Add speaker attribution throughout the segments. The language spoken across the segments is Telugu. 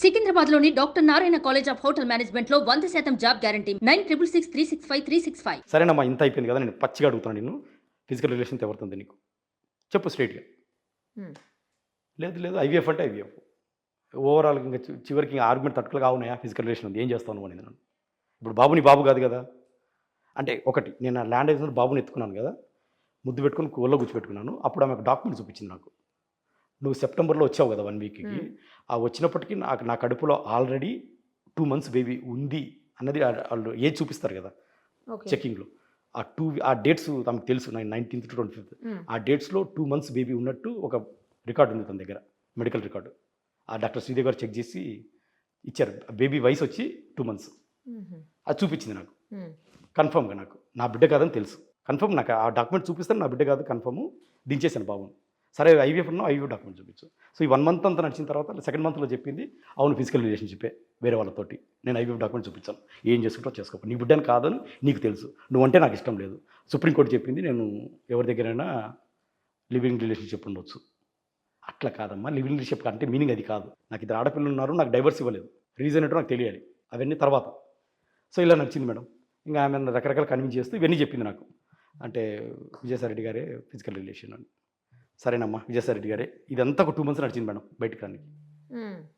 Speaker 1: సికింద్రాబాద్లోని doctor Narayana college of hotel మేనేజ్మెంట్లో 100% జాబ్ గ్యారంటీ 966365
Speaker 2: సరేనమ్మా ఇంత అయిపోయింది కదా నేను పచ్చిగా అడుగుతాను నిన్ను ఫిజికల్ రిలేషన్ ఎవరుతుంది నీకు చెప్పు స్ట్రైట్గా లేదు లేదు ఐవీఎఫ్ అంటే ఐవీఎఫ్ ఓవరాల్ ఇంకా చివరికి ఇంకా ఆర్గ్యుమెంట్ తట్టుకలు కావునాయా ఫిజికల్ రిలేషన్ ఉంది ఏం చేస్తాను నువ్వు అనేది నన్ను ఇప్పుడు బాబుని బాబు కాదు కదా అంటే ఒకటి నేను ఆ ల్యాండ్ అయిన బాబుని ఎత్తుకున్నాను కదా ముద్దు పెట్టుకుని ఒళ్ళో కూర్చోబెట్టుకున్నాను అప్పుడు ఆమెకు డాక్యుమెంట్ చూపించింది నాకు నువ్వు సెప్టెంబర్లో వచ్చావు కదా 1 వీక్కి ఆ వచ్చినప్పటికీ నా కడుపులో ఆల్రెడీ 2 months బేబీ ఉంది అన్నది వాళ్ళు ఏజ్ చూపిస్తారు కదా చెకింగ్లో ఆ డేట్స్ తమకు తెలుసు 19th to 25th ఆ డేట్స్లో 2 months బేబీ ఉన్నట్టు ఒక రికార్డు ఉంది తన దగ్గర మెడికల్ రికార్డు ఆ డాక్టర్ శ్రీదేవి గారు చెక్ చేసి ఇచ్చారు బేబీ వయసు వచ్చి 2 months అది చూపించింది నాకు కన్ఫర్మ్గా నాకు నా బిడ్డ కాదని తెలుసు కన్ఫర్మ్ నాకు ఆ డాక్యుమెంట్ చూపిస్తాను నా బిడ్డ కాదు కన్ఫర్మ్ దించేశాను బాబుని సరే ఐవీఎఫ్ ఉన్నా ఐవీఎఫ్ డాక్యుమెంట్ చూపించు సో ఈ 1 month అంతా నడిచిన తర్వాత 2nd monthలో చెప్పింది అవును ఫిజికల్ రిలేషన్షిప్పే వేరే వాళ్ళతోటి నేను ఐవీఎఫ్ డాక్యుమెంట్ చూపించాను ఏం చేసుకుంటో చేసుకో నీ బిడ్డని కాదని నీకు తెలుసు నువ్వంటే నాకు ఇష్టం లేదు సుప్రీంకోర్టు చెప్పింది నేను ఎవరి దగ్గరైనా లివింగ్ రిలేషన్షిప్ ఉండొచ్చు అట్లా కాదమ్మా లివింగ్ రిలేషన్షిప్ అంటే మీనింగ్ అది కాదు నాకు ఇద్దరు ఆడపిల్లలు ఉన్నారు నాకు డైవర్స్ ఇవ్వలేదు రీజన్ ఏంటో నాకు తెలియాలి అవన్నీ తర్వాత సో ఇలా నచ్చింది మేడం ఇంకా ఆమె రకరకాల కన్విన్స్ చేస్తూ ఇవన్నీ చెప్పింది నాకు అంటే విజయసాయిరెడ్డి గారే ఫిజికల్ రిలేషన్ అని సరేనమ్మా విజయసాయిరెడ్డి గారే ఇదంతా ఒక 2 months నడిచింది మేడం బయటకు రానికి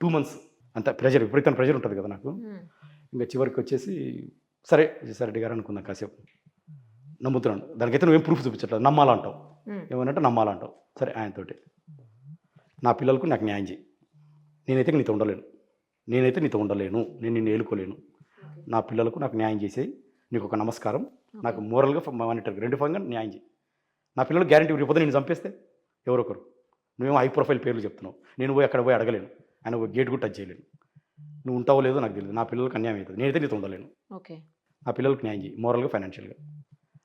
Speaker 2: 2 months అంత ప్రెషర్ విపరీతం ప్రెషర్ ఉంటుంది కదా నాకు ఇంకా చివరికి వచ్చేసి సరే విజయసాయిరెడ్డి గారు అనుకున్నా కాసేపు నమ్ముతున్నాను దానికైతే నువ్వేం ప్రూఫ్ చూపించట్లేదు నమ్మాలంటావు ఏమనంటే నమ్మాలంటావు సరే ఆయనతోటి నా పిల్లలకు నాకు న్యాయం చేయి నేనైతే నీతో ఉండలేను నేను నిన్ను ఏలుకోలేను నా పిల్లలకు నాకు న్యాయం చేసేయి నీకు ఒక నమస్కారం నాకు మోరల్గా మానిటర్గా 2 పరంగా న్యాయం చేయి నా పిల్లలు గ్యారంటీ రేపు నేను చంపేస్తే ఎవరొకరు నువ్వేమో హై ప్రొఫైల్ పేర్లు చెప్తున్నావు నేను పోయి అక్కడ పోయి అడగలేను ఆయన ఒక గేట్ కూడా టచ్ చేయలేను నువ్వు ఉంటావో లేదో నాకు తెలియదు నా పిల్లలకు అన్యాయం అవుతుంది నేనైతే నీతో ఉండలేను నా పిల్లలకు న్యాయం చేయి మోరల్గా ఫైనాన్షియల్గా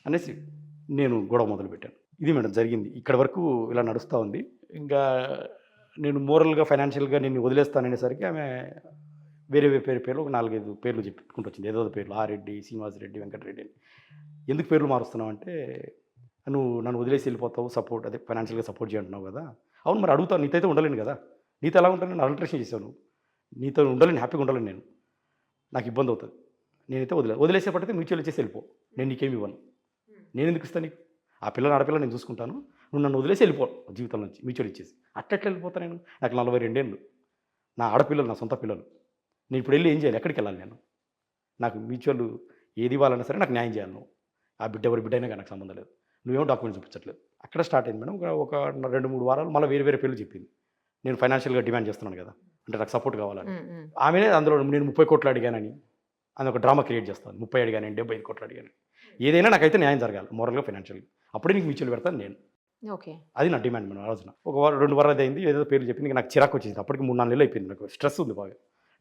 Speaker 2: అనేసి నేను గొడవ మొదలుపెట్టాను ఇది మేడం జరిగింది ఇక్కడ వరకు ఇలా నడుస్తూ ఉంది ఇంకా నేను మోరల్గా ఫైనాన్షియల్గా నేను వదిలేస్తాననేసరికి ఆమె వేరే పేర్లు ఒక 4-5 పేర్లు చెప్పుకుంటూ వచ్చింది ఏదో పేర్లు ఆరెడ్డి శ్రీనివాసరెడ్డి వెంకటరెడ్డి అని ఎందుకు పేర్లు మారుస్తున్నావు అంటే నువ్వు నన్ను వదిలేసి వెళ్ళిపోతావు సపోర్ట్ అదే ఫైనాన్షియల్గా సపోర్ట్ చేయంటున్నావు కదా అవును మరి అడుగుతావు నీతో అయితే ఉండలేను కదా నీతో ఎలా ఉంటాను నేను అల్ట్రేషన్ చేశాను నీతో ఉండలేను హ్యాపీగా ఉండలేను నేను నాకు ఇబ్బంది అవుతుంది నేనైతే వదిలేసేపటితే మ్యూచువల్ ఇచ్చేసి వెళ్ళిపో నేను నీకేమి ఇవ్వను నేను ఎందుకు ఇస్తాను నీకు ఆ పిల్లని ఆడపిల్ల నేను చూసుకుంటాను నువ్వు నన్ను వదిలేసి వెళ్ళిపో జీవితం నుంచి మ్యూచువల్ ఇచ్చేసి అట్లా వెళ్ళిపోతాను నేను నాకు 42 ఏళ్ళు నా ఆడపిల్లలు నా సొంత పిల్లలు నేను ఇప్పుడు వెళ్ళి ఏం చేయాలి ఎక్కడికి వెళ్ళాలి నేను నాకు మ్యూచువల్ ఏది ఇవ్వాలన్నా సరే నాకు న్యాయం చేయాలి నువ్వు ఆ బిడ్డ ఎవరి బిడ్డ అయినా నాకు సంబంధం లేదు నువ్వేమో డాక్యుమెంట్ చూపించట్లేదు అక్కడ స్టార్ట్ అయింది మేడం ఒక 2-3 వారాలు మళ్ళీ వేరే పేర్లు చెప్పింది నేను ఫైనాన్షియల్గా డిమాండ్ చేస్తున్నాను కదా అంటే నాకు సపోర్ట్ కావాలని ఆమెనే అందులో నేను 30 కోట్లు అడిగానని అది ఒక డ్రామా క్రియేట్ చేస్తాను 30 అడిగాను 75 కోట్లు అడిగాను ఏదైనా నాకైతే న్యాయం జరగాలి మోరల్గా ఫైనాన్షియల్గా అప్పుడే నీకు మ్యూచువల్ పెడతాను నేను అది నా డిమాండ్ మేడం ఆ రోజున ఒక 2 వారాలు అయింది ఏదో పేర్లు చెప్పింది నాకు చిరాకు వచ్చింది అప్పటికి 3-4 నెలలు అయిపోయింది నాకు స్ట్రెస్ ఉంది బాగా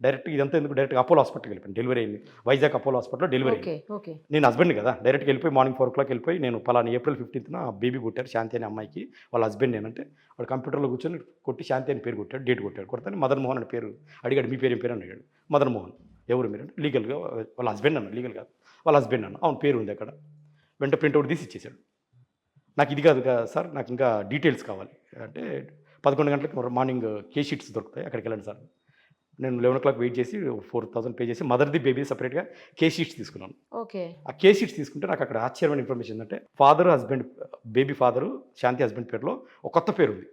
Speaker 2: డైరెక్ట్ ఇదంతా ఎందుకు డైరెక్ట్ అపోలో హాస్పిటల్కి వెళ్ళిపోయింది డెలివరీ అయింది వైజాగ్ అపోలో హాస్పిటల్లో డెలివరీ అయింది నేను హస్బెండ్ కదా డైరెక్ట్గా వెళ్ళిపోయి మార్నింగ్ 4 o'clock వెళ్ళిపోయి నేను పలానా April 15th బేబీ కొట్టారు శాంతి అనే అమ్మాయికి వాళ్ళ హస్బెండ్ నేనంటే వాడు కంప్యూటర్లో కూర్చొని కొట్టి శాంతి అని పేరు కొట్టాడు డేట్ కొట్టాడు మదన్ మోహన్ అని పేరు అడిగాడు మీ పేరు ఏం పేరు అని అడిగాడు మదన్ మోహన్ ఎవరు మీరు అంటే లీగల్గా వాళ్ళ హస్బెండ్ అన్న లీగల్ కాదు వాళ్ళ హస్బెండ్ అన్న అవును పేరు ఉంది అక్కడ వెంట ప్రింట్అవుట్ తీసి ఇచ్చేసాడు నాకు ఇది కాదు కదా సార్ నాకు ఇంకా డీటెయిల్స్ కావాలి అంటే 11 గంటలకు మార్నింగ్ కేస్ షీట్స్ దొరుకుతాయి అక్కడికి వెళ్ళండి సార్ నేను 11 o'clock వెయిట్ చేసి 4,000 పే చేసి మదర్ది బేబీ సపరేట్గా కేస్ షీట్స్ తీసుకున్నాను ఆ కేస్ షీట్స్ తీసుకుంటే నాకు అక్కడ ఆశ్చర్యమైన ఇన్ఫర్మేషన్ ఏంటంటే ఫాదర్ హస్బెండ్ బేబీ ఫాదరు శాంతి హస్బెండ్ పేరులో ఒక కొత్త పేరు ఉంది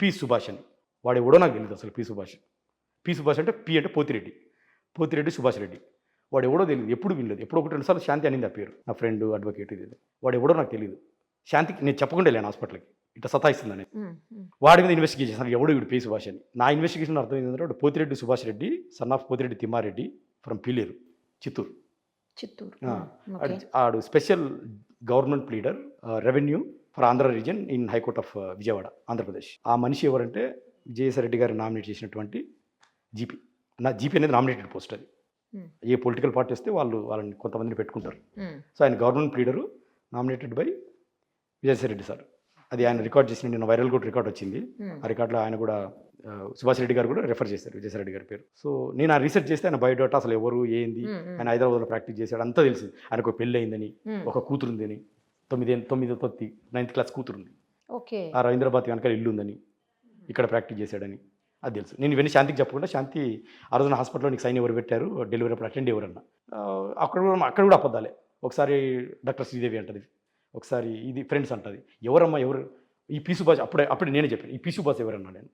Speaker 2: పి సుభాష్ అని వాడు ఎవడో నాకు తెలియదు అసలు పి సుభాష్ అంటే పి అంటే పోతిరెడ్డి సుభాష్ రెడ్డి వాడు ఎవడో తెలియదు ఎప్పుడు వినలేదు ఎప్పుడు 1-2 సార్లు శాంతి అనింది ఆ పేరు నా ఫ్రెండ్ అడ్వకేట్ ఇది వాడు ఎవడో నాకు తెలియదు శాంతికి నేను చెప్పకుండా వెళ్ళాను హాస్పిటల్కి ఇట్లా సతాయిస్తుందని వాడి మీద ఇన్వెస్టిగేషన్ చేశాను ఎవడు వీడు పి సుభాష్ అని నా ఇన్వెస్టిగేషన్ అర్థం ఏంటంటే వాడు Pothireddy Subhash Reddy son of Pothireddy Thimmareddy from Pileru Chittoor ఆడు special government pleader revenue for Andhra region in high court of Vijayawada Andhra Pradesh ఆ మనిషి ఎవరంటే విజయసాయిరెడ్డి గారు నామినేట్ చేసినటువంటి జీపీ అనేది నామినేటెడ్ పోస్ట్ అది ఏ పొలిటికల్ పార్టీ వస్తే వాళ్ళని కొంతమందిని పెట్టుకుంటారు సో ఆయన government pleader nominated by Vijayasai Reddy sir అది ఆయన రికార్డ్ చేసిన నిన్న వైరల్ కూడా రికార్డ్ వచ్చింది ఆ రికార్డులో ఆయన కూడా సుభాష్ రెడ్డి గారు కూడా రెఫర్ చేశారు విజయసాయిరెడ్డి గారి పేరు సో నేను ఆ రీసెర్చ్ చేస్తే ఆయన బయోడేటా అసలు ఎవరు ఏంది ఆయన హైదరాబాద్లో ప్రాక్టీస్ చేశాడు అంతా తెలిసింది ఆయనకు పెళ్ళి అయిందని ఒక కూతురు ఉందని 9th class కూతురుంది ఆ రవీంద్రబాద్ వెనకాల ఇల్లు ఉందని ఇక్కడ ప్రాక్టీస్ చేశాడని అది తెలుసు. నేను ఇవన్నీ శాంతికి చెప్పకుండా శాంతి ఆ రోజున హాస్పిటల్‌లో నీకు సైన్ ఎవరు పెట్టారు, డెలివరీ అప్పుడు అటెండ్ ఎవరన్నా. అక్కడ కూడా అబద్ధాలే. ఒకసారి డాక్టర్ శ్రీదేవి అంటది. ఒకసారి ఇది ఫ్రెండ్స్ అంటది. ఎవరమ్మా ఎవరు? ఈ పీ సుభాష్ అప్పుడే నేనే చెప్పాను. ఈ పీ సుభాష్ ఎవరన్నా నేను.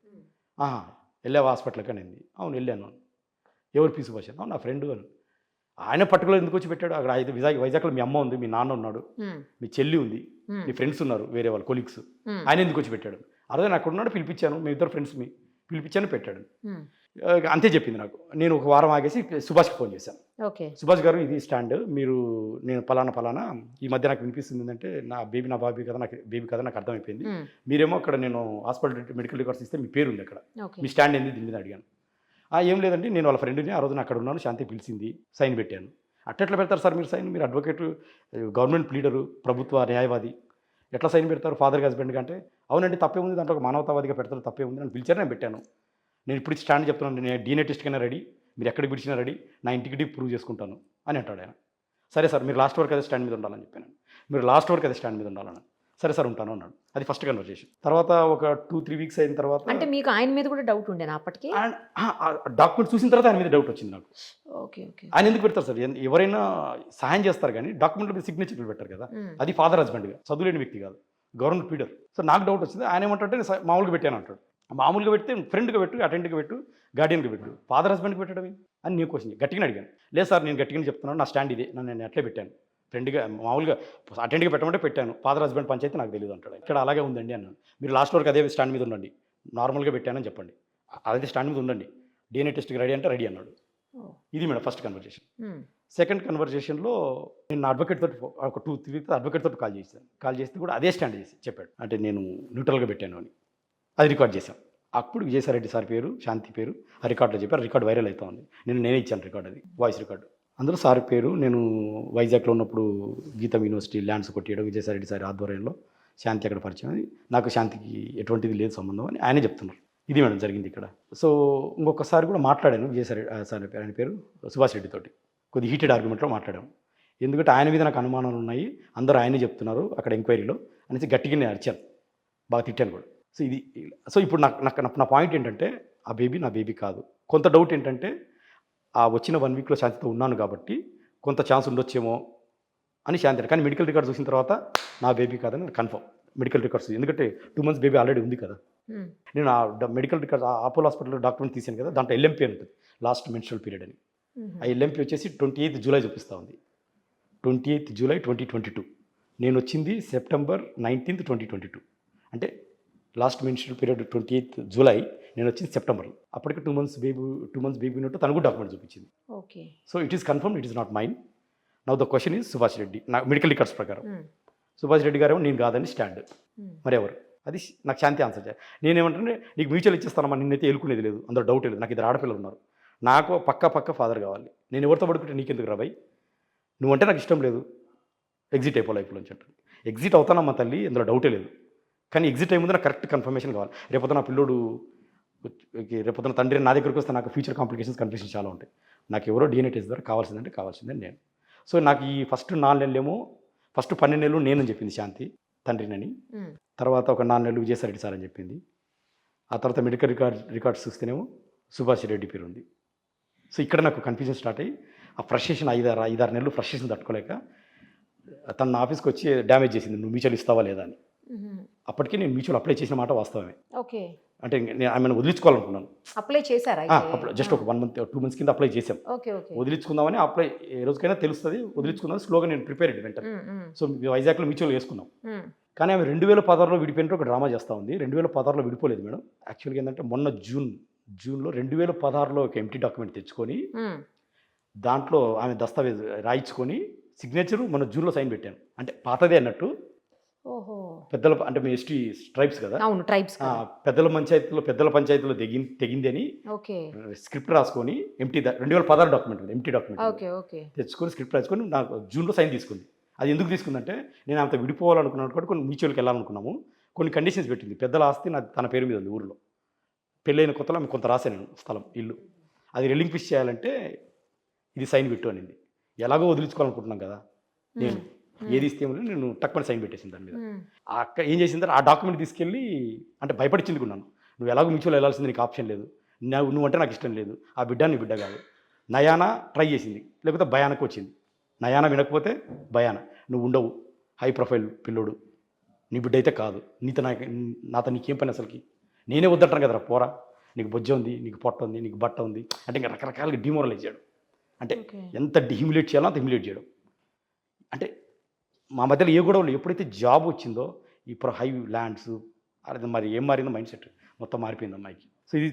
Speaker 2: ఆహా! ఎళ్ళావా హాస్పిటల్‌కి అనింది. అవును ఎళ్ళాను. ఎవరు పీ సుభాష్? అవును నా ఫ్రెండు అని. ఆయన పర్టికులర్ ఎందుకు వచ్చి పెట్టాడు? అక్కడ వైజాగ్‌లో మీ అమ్మ ఉంది, మీ నాన్న ఉన్నాడు, మీ చెల్లి ఉంది, మీ ఫ్రెండ్స్ ఉన్నారు వేరే వాళ్ళు కొలీగ్స్. ఆయన ఎందుకు వచ్చి పెట్టాడు? ఆ రోజు అక్కడ ఉన్నాడు పిలిపించాను, మీ ఇద్దరు ఫ్రెండ్స్ పిలిపించాను పెట్టాడు. అంతే చెప్పింది నాకు. నేను ఒక వారం ఆగేసి సుభాష్కి ఫోన్ చేశాను.
Speaker 3: ఓకే.
Speaker 2: సుభాష్ గారు ఇది స్టాండ్, నేను పలానా ఈ మధ్య నాకు వినిపిస్తుంది ఏంటంటే నా బేబీ నాకు అర్థమైపోయింది. మీరేమో అక్కడ నేను హాస్పిటల్ మెడికల్ రికార్డ్స్ ఇస్తే మీ పేరు ఉంది అక్కడ, మీ స్టాండ్ ఏంది దీని మీద అడిగాను. ఏం లేదండి నేను వాళ్ళ ఫ్రెండ్ని ఆ రోజున అక్కడ ఉన్నాను, శాంతి పిలిచింది, సైన్ పెట్టాను. అట్లా పెడతారు సార్ మీరు సైన్? మీరు అడ్వకేట్, గవర్నమెంట్ ప్లీడరు, ప్రభుత్వ న్యాయవాది, ఎట్లా సైన్ పెడతారు ఫాదర్కి హస్బెండ్గా అంటే? అవునండి తప్పే ఉంది, దాంట్లో ఒక మానవతావాదిగా పెడతారు, తప్పే ఉంది. నన్ను పిలిచారు, నేను పెట్టాను. నేను ఇప్పుడు స్టాండ్ చెప్తున్నాను, నేను DNA టెస్ట్కైనా రెడీ, మీరు ఎక్కడికి పిలిచినా రెడీ, నా ఇంటికి ప్రూవ్ చేసుకుంటాను అని అంటాడు ఆయన. సరే సార్ మీరు లాస్ట్ వరకు అదే స్టాండ్ మీద ఉండాలని చెప్పాను. మీరు లాస్ట్ వరకు అదే స్టాండ్ మీద ఉండాలని. సరే సార్ ఉంటాను అన్నాడు. అది ఫస్ట్ కన్వర్జేషన్. తర్వాత ఒక 2-3 వీక్స్ అయిన తర్వాత
Speaker 3: అంటే మీకు ఆయన మీద కూడా డౌట్ ఉండేనా అప్పటికి?
Speaker 2: డాక్యుమెంట్ చూసిన తర్వాత ఆయన మీద డౌట్ వచ్చింది నాకు.
Speaker 3: Okay okay.
Speaker 2: ఆయన ఎందుకు పెడతారు సార్? ఎవరైనా సహాయం చేస్తారు కానీ డాక్యుమెంట్లో మీద సిగ్నేచర్లు పెట్టారు కదా. అది ఫాదర్ హస్బెండ్గా చదువులేని వ్యక్తి కాదు, గవర్నమెంట్ పీడర్. సో నాకు డౌట్ వచ్చింది. ఆయన ఏమంటే మామూలుగా పెట్టాను అంటాడు. మామూలుగా పెడితే ఫ్రెండ్గా పెట్టు, అటెండ్గా పెట్టు, గార్డియన్గా పెట్టు, ఫాదర్ హస్బెండ్కి పెట్టడం అని నేను క్వశ్చన్ గట్టిగా అడిగాను. లేదు సార్ నేను గట్టిగా చెప్తున్నాను, నా స్టాండ్ ఇదే, నేను అట్లే పెట్టాను, ఫ్రెండ్గా మామూలుగా అటెండ్గా పెట్టమంటే పెట్టాను, ఫాదర్ హస్బెండ్ పంచాయతీ నాకు తెలియదు అంటాడు. ఇక్కడ అలాగే ఉందండి అన్నాను. మీరు లాస్ట్ వరకు అదే స్టాండ్ మీద ఉండండి, నార్మల్గా పెట్టానని చెప్పండి, అదే స్టాండ్ మీద ఉండండి, DNA టెస్ట్కి రెడీ అంటే రెడీ అన్నాడు. ఇది మేడం ఫస్ట్ కన్వర్జేషన్. సెకండ్ కన్వర్జేషన్లో నేను నా అడ్వకేట్ తోటి ఒక 2-3 వీక్స్ అడ్వకేట్ తోటి కాల్ చేస్తే కూడా అదే స్టాండ్ చేసి చెప్పాడు, అంటే నేను న్యూట్రల్గా పెట్టాను అని. అది రికార్డ్ చేశాం. అప్పుడు విజయసాయిరెడ్డి సార్ పేరు, శాంతి పేరు ఆ రికార్డులో చెప్పారు. రికార్డు వైరల్ అవుతా ఉంది. నేనే ఇచ్చాను రికార్డు, అది వాయిస్ రికార్డు. అందులో సార్ పేరు, నేను వైజాగ్లో ఉన్నప్పుడు గీతం యూనివర్సిటీ ల్యాండ్స్ కొట్టేయడం విజయసాయిరెడ్డి సార్ ఆధ్వర్యంలో శాంతి అక్కడ పరిచయం అని, నాకు శాంతికి ఎటువంటిది లేదు సంబంధం అని ఆయనే చెప్తున్నారు. ఇది మేడం జరిగింది ఇక్కడ. సో ఇంకొకసారి కూడా మాట్లాడాను విజయసాయిరెడ్డి సార్ ఆయన పేరు సుభాష్ రెడ్డి తోటి, కొద్ది హీటెడ్ ఆర్గ్యుమెంట్లో మాట్లాడాము. ఎందుకంటే ఆయన మీద నాకు అనుమానాలు ఉన్నాయి, అందరూ ఆయనే చెప్తున్నారు అక్కడ ఎంక్వైరీలో అనేసి గట్టిగా నేను అరిచాను, బాగా తిట్టాను కూడా. సో ఇప్పుడు నా పాయింట్ ఏంటంటే ఆ బేబీ నా బేబీ కాదు. కొంత డౌట్ ఏంటంటే ఆ వచ్చిన 1 వీక్లో శాంతితో ఉన్నాను కాబట్టి కొంత ఛాన్స్ ఉండొచ్చేమో అని శాంతి, కానీ మెడికల్ రికార్డ్స్ చూసిన తర్వాత నా బేబీ కాదని కన్ఫర్మ్. మెడికల్ రికార్డ్స్ ఎందుకంటే 2 months బేబీ ఆల్రెడీ ఉంది కదా. నేను ఆ మెడికల్ రికార్డ్స్ అపోలో హాస్పిటల్లో డాక్యుమెంట్ తీసాను కదా, దాంట్లో LMP అని ఉంటుంది, లాస్ట్ మెన్స్ట్రువల్ పీరియడ్ అని. ఆ LMP వచ్చేసి 28th జూలై చూపిస్తూ ఉంది, 28th జూలై 2022. నేను వచ్చింది September 19th 2022. అంటే last menstrual period 28th July, నేను వచ్చింది సెప్టెంబర్. అప్పటికి 2 months బేబీ ఉన్నట్టు తను కూడా డాక్యుమెంట్ చూపించింది.
Speaker 3: Okay.
Speaker 2: So it is confirm, it is not mine. Now the question is Subhash Reddy. నా మెడికల్ రికార్డ్స్ ప్రకారం సుభాష్ రెడ్డి గారేమో నేను కాదని స్టాండ్, మరి ఎవరు? అది నాకు శాంతి ఆన్సర్ చేయాలి. నేనేమంటే నీకు మ్యూచువల్ ఇచ్చేస్తానమ్మా, నిన్నైతే ఎలుకునేది లేదు, అందులో డౌట్ లేదు, నాకు 2 ఆడపిల్లలు ఉన్నారు, నాకు పక్క ఫాదర్ కావాలి, నేను ఎవరితో పడుకుంటే నీకెందుకు రాబాయి, నువ్వంటే నాకు ఇష్టం లేదు, ఎగ్జిట్ అయిపో లైఫ్లో నుంచి అంటాడు. ఎగ్జిట్ అవుతానమ్మా తల్లి, అందులో డౌటే లేదు, కానీ ఎగ్జిట్ అయ్యే ముందు నాకు కరెక్ట్ కన్ఫర్మేషన్ కావాలి. రేపొద్దున నా పిల్లోడు, రేపొద్దున తండ్రి నా దగ్గరికి వస్తే నాకు ఫ్యూచర్ కాంప్లికేషన్స్ కన్ఫ్యూషన్ చాలా ఉంటాయి. నాకు ఎవరో DNA టెస్ట్ ద్వారా కావాల్సిందే నేను. సో నాకు ఈ ఫస్ట్ 4 నెలలేమో, ఫస్ట్ 12 నెలలు నేనని చెప్పింది శాంతి తండ్రినని, తర్వాత ఒక 4 నెలలు విజయసాయిరెడ్డి సార్ అని చెప్పింది. ఆ తర్వాత మెడికల్ రికార్డ్స్ చూస్తేనేమో సుభాష్ రెడ్డి పేరు ఉంది. సో ఇక్కడ నాకు కన్ఫ్యూజన్ స్టార్ట్ అయ్యి ఆ ఫ్రస్ట్రేషన్ 5-6 నెలలు ఫ్రస్ట్రేషన్ తట్టుకోలేక తన నా ఆఫీస్కి వచ్చి డ్యామేజ్ చేసింది, నువ్వు మ్యూచువల్ ఇస్తావా లేదా అని. అప్పటికి నేను మ్యూచువల్ అప్లై చేసిన మాట వాస్తవమే.
Speaker 3: ఓకే.
Speaker 2: అంటే నేను ఆమెను వదిలించుకోవాలనుకున్నాను.
Speaker 3: అప్లై చేశారా?
Speaker 2: జస్ట్ ఒక 1 month 2 months కింద అప్లై చేసాం. వదిలించుకుందామని అప్లై ఏ రోజుకైనా తెలుస్తుంది, వదిలించుకుందాం స్లోగా నేను ప్రిపేర్ అయ్యి వెంటనే. సో వైజాగ్లో మ్యూచువల్ వేసుకున్నాం. కానీ ఆమె 2016లో విడిపోయినట్టు ఒక డ్రామా చేస్తూ ఉంది. 2016లో విడిపోలేదు మేడం. యాక్చువల్గా ఏంటంటే మొన్న జూన్లో 2016లో ఒక ఎంటీ డాక్యుమెంట్ తెచ్చుకొని దాంట్లో ఆమె దస్తావేజ్ రాయించుకొని సిగ్నేచరు మొన్న జూన్లో సైన్ పెట్టాను. అంటే పాతదే అన్నట్టు. పెద్దల అంటే మీ ఎస్టీ ట్రైబ్స్ కదా, పెద్దల పంచాయతీలో తెగింది అని స్క్రిప్ట్ రాసుకొని ఎంటీ 2016 డాక్యుమెంట్ ఎంటీ డాక్యుమెంట్ తెచ్చుకొని స్క్రిప్ట్ రాసుకొని నాకు జూన్లో సైన్ తీసుకుంది. అది ఎందుకు తీసుకుందంటే నేను ఆమెతో విడిపోవాలనుకున్నాను కాబట్టి కొన్ని మ్యూచువల్కి వెళ్ళాలనుకున్నాము, కొన్ని కండిషన్స్ పెట్టింది. పెద్దల ఆస్తి తన పేరు మీద ఉంది ఊరిలో, పెళ్ళైన కొత్తలో ఆమె కొంత రాశాను స్థలం ఇల్లు, అది రిలింక్విష్ చేయాలంటే ఇది సైన్ పెట్టు అనింది. ఎలాగో వదిలించుకోవాలనుకుంటున్నాం కదా, నేను ఏది ఇస్తే నేను టక్కుని సైన్ పెట్టేసింది దాని మీద. ఆ అక్క ఏం చేసిందంటే ఆ డాక్యుమెంట్ తీసుకెళ్ళి అంటే భయపడిచింది కూడా, నువ్వు ఎలాగో మ్యూచువల్ వెళ్ళాల్సింది, నీకు ఆప్షన్ లేదు, నువ్వంటే నాకు ఇష్టం లేదు, ఆ బిడ్డ నీ బిడ్డ కాదు. నయానా ట్రై చేసింది, లేకపోతే భయానకు వచ్చింది. నయానా వినకపోతే భయాన, నువ్వు ఉండవు, హై ప్రొఫైల్ పిల్లోడు, నీ బిడ్డ అయితే కాదు, నాతో నీకేం పని అసలుకి, నేనే వద్దంటాను కదరా పోరా, నీకు బొజ్జ ఉంది, నీకు పొట్ట ఉంది, నీకు బట్ట ఉంది అంటే ఇంకా రకరకాలుగా డిమోరలైజ్ చేయడం. అంటే ఎంత డిహ్యుమిలేట్ చేయాలో అంత హ్యూమిలేట్ చేయడం. అంటే మా మధ్యలో ఏ గొడవలు, ఎప్పుడైతే జాబ్ వచ్చిందో ఇప్పుడు హై ల్యాండ్స్ అది మరి ఏం మారిందో మైండ్ సెట్ మొత్తం మారిపోయింది అమ్మాయికి. సో ఇది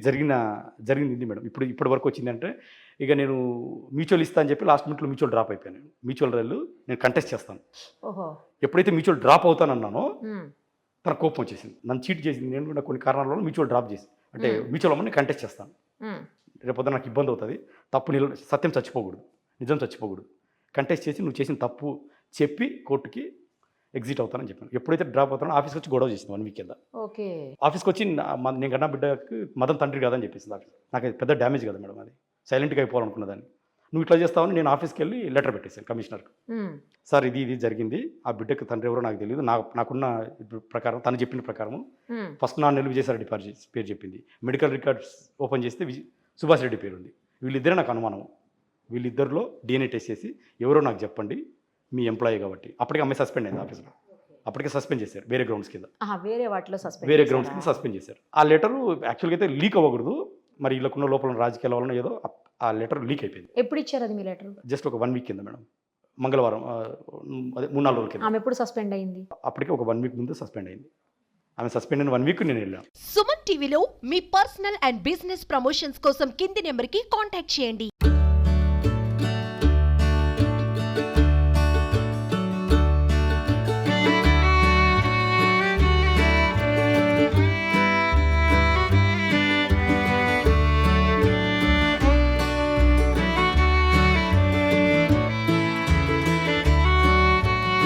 Speaker 2: జరిగింది మేడం. ఇప్పటి వరకు వచ్చిందంటే ఇక నేను మ్యూచువల్ ఇస్తా అని చెప్పి లాస్ట్ మినిట్లో మ్యూచువల్ డ్రాప్ అయిపోయాను. మ్యూచువల్ రైలు నేను కంటెస్ట్ చేస్తాను. ఎప్పుడైతే మ్యూచువల్ డ్రాప్ అవుతానన్నానో తన కోపం వచ్చేసింది, నన్ను చీట్ చేసింది. నేను కూడా కొన్ని కారణాల వల్ల మ్యూచువల్ డ్రాప్ చేసి, అంటే మ్యూచువల్ అమ్మని కంటెస్ట్ చేస్తాను, రేపొద్దు నాకు ఇబ్బంది అవుతుంది, తప్పు సత్యం చచ్చిపోకూడదు, నిజం చచ్చిపోకూడదు, కంటెస్ట్ చేసి నువ్వు చేసిన తప్పు చెప్పి కోర్టుకి ఎగ్జిట్ అవుతానని చెప్పాను. ఎప్పుడైతే డ్రాప్ అవుతానో ఆఫీస్కి వచ్చి గొడవ చేసింది 1 వీక్ కింద. ఆఫీస్కి వచ్చి నేను కన్నా బిడ్డకి మదన్ తండ్రి కాదని చెప్పేసింది ఆఫీస్. నాకు అది పెద్ద డ్యామేజ్ కదా మేడం, అది సైలెంట్గా అయిపోవాలనుకున్నదాన్ని. నువ్వు ఇట్లా చేస్తావని నేను ఆఫీస్కి వెళ్ళి లెటర్ పెట్టేశాను కమిషనర్కి. సార్ ఇది జరిగింది, ఆ బిడ్డకి తండ్రి ఎవరో నాకు తెలియదు, నాకున్న ప్రకారం తను చెప్పిన ప్రకారం ఫస్ట్ నా నిలువ చేశారు డిపాజిట్ పేరు చెప్పింది, మెడికల్ రికార్డ్స్ ఓపెన్ చేస్తే సుభాష్ రెడ్డి పేరు ఉంది. వీళ్ళిద్దరే నాకు అనుమానం, వీళ్ళిద్దరిలో DNA టెస్ట్ చేసి ఎవరో నాకు చెప్పండి, మీ ఎంప్లాయీ కాబట్టి. అప్పటికే అమ్మాయి సస్పెండ్ అయింది ఆఫీస్లో, అప్పటికే సస్పెండ్ చేశారు వేరే గ్రౌండ్స్ కింద, వేరే గ్రౌండ్స్ కింద సస్పెండ్ చేశారు. ఆ లెటర్ యాక్చువల్గా అయితే లీక్ అవ్వకూడదు, మరి వీళ్ళకున్న లోపల రాజకీయాల వలన ఏదో ఆ లెటర్ లీక్ అయిపోయింది.
Speaker 3: ఎప్పుడు ఇచ్చారు అది మీ లెటర్?
Speaker 2: జస్ట్ ఒక 1 వీక్ కింద మేడం, మంగళవారం, అదే 3-4 రోజుల కింద.
Speaker 3: ఆమె ఎప్పుడు సస్పెండ్ అయింది?
Speaker 2: అప్పటికే ఒక 1 వీక్ ముందు సస్పెండ్ అయింది. ఆమె సస్పెండ్ అయిన 1 వీక్ నేను వెళ్ళాను.
Speaker 4: సుమన్ టీవీలో మీ పర్సనల్ అండ్ బిజినెస్ ప్రమోషన్స్ కోసం కింది నెంబర్కి కాంటాక్ట్ చేయండి.